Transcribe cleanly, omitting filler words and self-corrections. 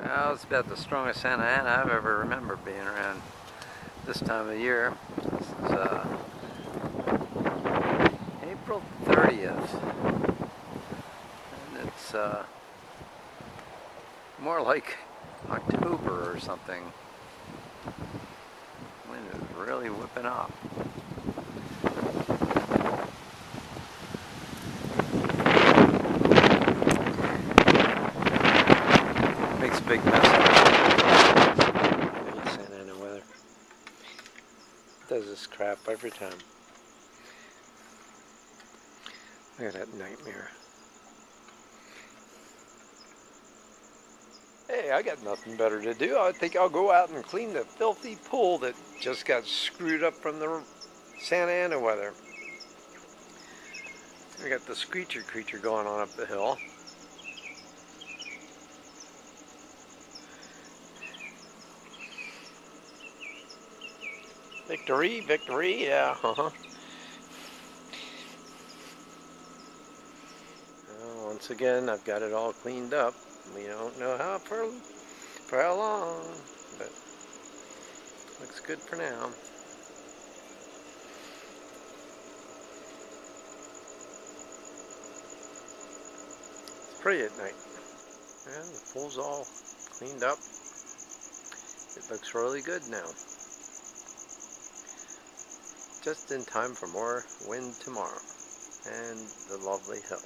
Well, it's about the strongest Santa Ana I've ever remembered being around this time of year. This is April 30th, and it's more like October or something. Wind is really whipping up. Makes a big mess of Santa Ana weather. Does this crap every time. Look at that nightmare. Hey, I got nothing better to do. I think I'll go out and clean the filthy pool that just got screwed up from the Santa Ana weather. We got the screecher creature going on up the hill. Victory, victory, yeah, Once again, I've got it all cleaned up. We don't know how for how long, but looks good for now. It's pretty at night. And the pool's all cleaned up. It looks really good now. Just in time for more wind tomorrow and the lovely hill.